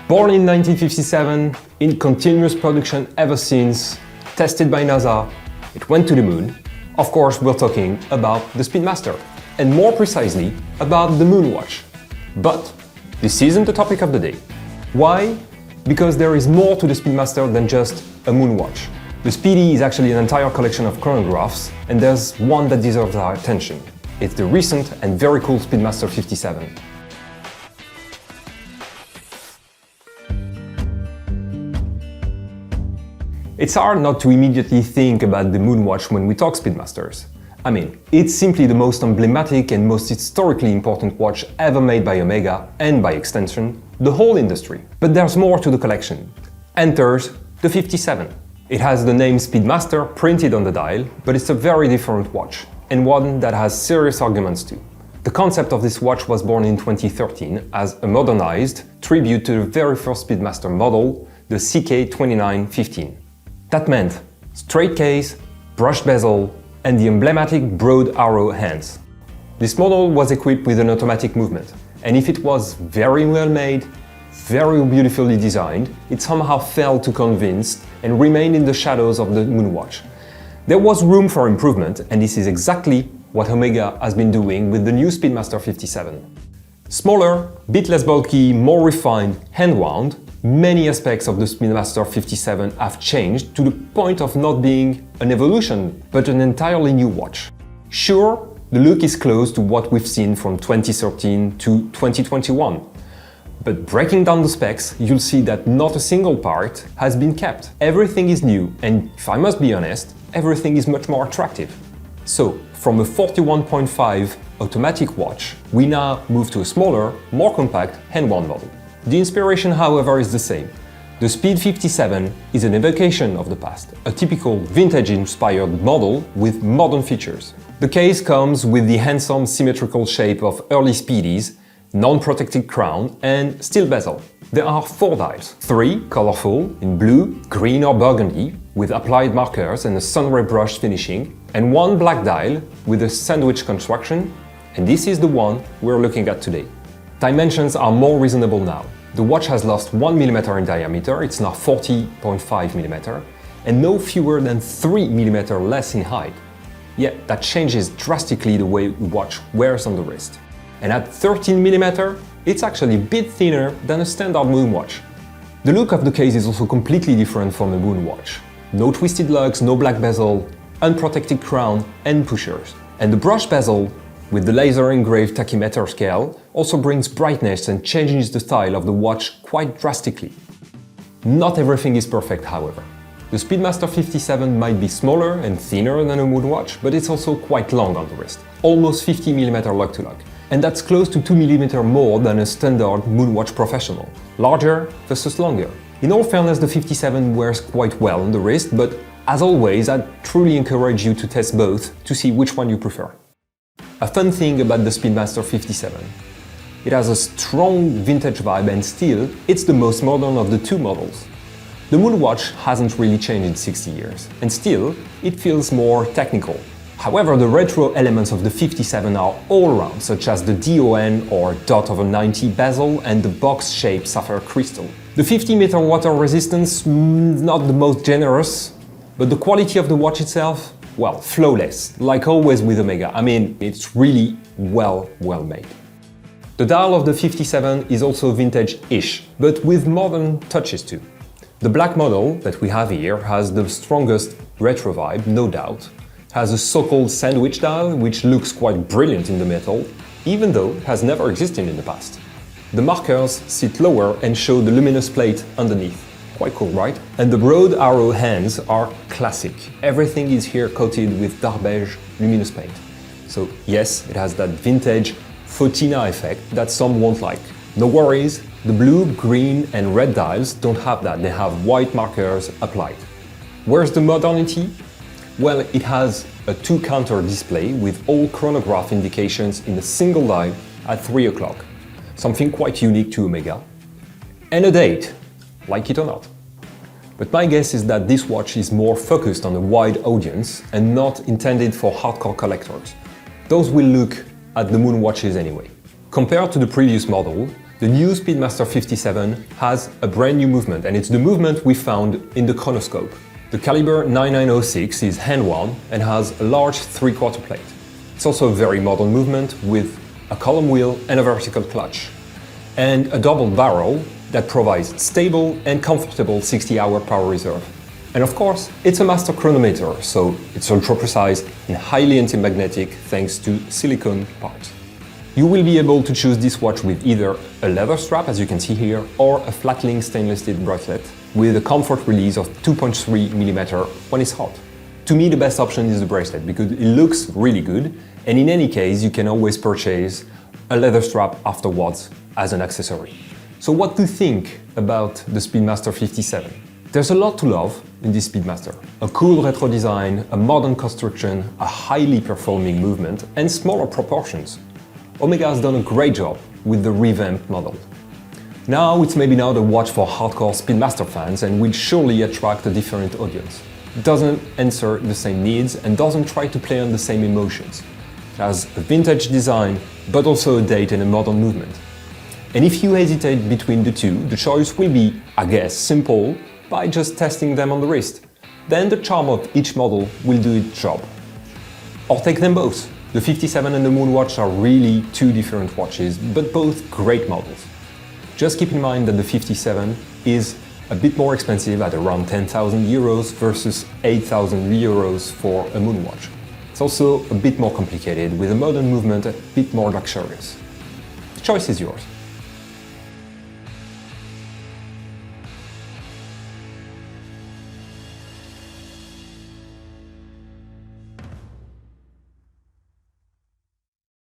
Born in 1957, in continuous production ever since, tested by NASA, it went to the moon. Of course, we're talking about the Speedmaster, and more precisely, about the Moonwatch. But this isn't the topic of the day. Why? Because there is more to the Speedmaster than just a Moonwatch. The Speedy is actually an entire collection of chronographs, and there's one that deserves our attention. It's the recent and very cool Speedmaster 57. It's hard not to immediately think about the Moonwatch when we talk Speedmasters. I mean, it's simply the most emblematic and most historically important watch ever made by Omega, and by extension, the whole industry. But there's more to the collection. Enters the 57. It has the name Speedmaster printed on the dial, but it's a very different watch, and one that has serious arguments too. The concept of this watch was born in 2013 as a modernized tribute to the very first Speedmaster model, the CK2915. That meant straight case, brushed bezel, and the emblematic broad arrow hands. This model was equipped with an automatic movement, and if it was very well made, very beautifully designed, it somehow failed to convince and remained in the shadows of the Moonwatch. There was room for improvement, and this is exactly what Omega has been doing with the new Speedmaster 57. Smaller, bit less bulky, more refined, hand-wound, many aspects of the Speedmaster 57 have changed to the point of not being an evolution, but an entirely new watch. Sure, the look is close to what we've seen from 2013 to 2021. But breaking down the specs, you'll see that not a single part has been kept. Everything is new, and if I must be honest, everything is much more attractive. So, from a 41.5 automatic watch, we now move to a smaller, more compact hand-wound model. The inspiration, however, is the same. The Speed 57 is an evocation of the past, a typical vintage-inspired model with modern features. The case comes with the handsome symmetrical shape of early Speedies, non-protected crown and steel bezel. There are 4 dials, 3 colorful in blue, green or burgundy with applied markers and a sunray brushed finishing, and 1 black dial with a sandwich construction, and this is the one we're looking at today. Dimensions are more reasonable now. The watch has lost 1 mm in diameter, it's now 40.5 mm, and no fewer than 3 mm less in height. Yet that changes drastically the way the watch wears on the wrist. And at 13 mm, it's actually a bit thinner than a standard Moonwatch. The look of the case is also completely different from a Moonwatch. No twisted lugs, no black bezel, unprotected crown and pushers. And the brush bezel with the laser engraved tachymeter scale also brings brightness and changes the style of the watch quite drastically. Not everything is perfect, however. The Speedmaster 57 might be smaller and thinner than a Moonwatch, but it's also quite long on the wrist, almost 50 mm lug-to-lug. And that's close to 2 mm more than a standard Moonwatch Professional. Larger versus longer. In all fairness, the 57 wears quite well on the wrist, but as always, I truly encourage you to test both to see which one you prefer. A fun thing about the Speedmaster 57. It has a strong vintage vibe and still, it's the most modern of the 2 models. The Moonwatch hasn't really changed in 60 years, and still, it feels more technical. However, the retro elements of the 57 are all around, such as the DON or dot over 90 bezel and the box-shaped sapphire crystal. The 50-meter water resistance, not the most generous, but the quality of the watch itself, well, flawless, like always with Omega. I mean, it's really well made. The dial of the 57 is also vintage-ish, but with modern touches too. The black model that we have here has the strongest retro vibe, no doubt. It has a so-called sandwich dial, which looks quite brilliant in the metal, even though it has never existed in the past. The markers sit lower and show the luminous plate underneath. Quite cool, right? And the broad arrow hands are classic. Everything is here coated with dark beige luminous paint. So yes, it has that vintage Fotina effect that some won't like. No worries, the blue, green and red dials don't have that, they have white markers applied. Where's the modernity? Well, it has a 2-counter display with all chronograph indications in a single dial at 3 o'clock. Something quite unique to Omega. And a date, like it or not. But my guess is that this watch is more focused on a wide audience and not intended for hardcore collectors. Those will look at the Moonwatches anyway. Compared to the previous model, The new Speedmaster 57 has a brand new movement, and it's the movement we found in the chronoscope. The caliber 9906 is hand-wound and has a large 3/4 plate. It's also a very modern movement with a column wheel and a vertical clutch, and a double barrel that provides stable and comfortable 60-hour power reserve. And of course, it's a master chronometer, so it's ultra precise and highly anti-magnetic thanks to silicone parts. You will be able to choose this watch with either a leather strap, as you can see here, or a flat-link stainless steel bracelet with a comfort release of 2.3 mm when it's hot. To me, the best option is the bracelet because it looks really good, and in any case, you can always purchase a leather strap afterwards as an accessory. So what to think about the Speedmaster 57? There's a lot to love in this Speedmaster. A cool retro design, a modern construction, a highly performing movement, and smaller proportions. Omega has done a great job with the revamped model. Now it's maybe not a watch for hardcore Speedmaster fans and will surely attract a different audience. It doesn't answer the same needs and doesn't try to play on the same emotions. It has a vintage design, but also a date and a modern movement. And if you hesitate between the two, the choice will be, I guess, simple, by just testing them on the wrist. Then the charm of each model will do its job. Or take them both. The 57 and the Moonwatch are really two different watches, but both great models. Just keep in mind that the 57 is a bit more expensive at around 10,000 euros versus 8,000 euros for a Moonwatch. It's also a bit more complicated with a modern movement a bit more luxurious. The choice is yours.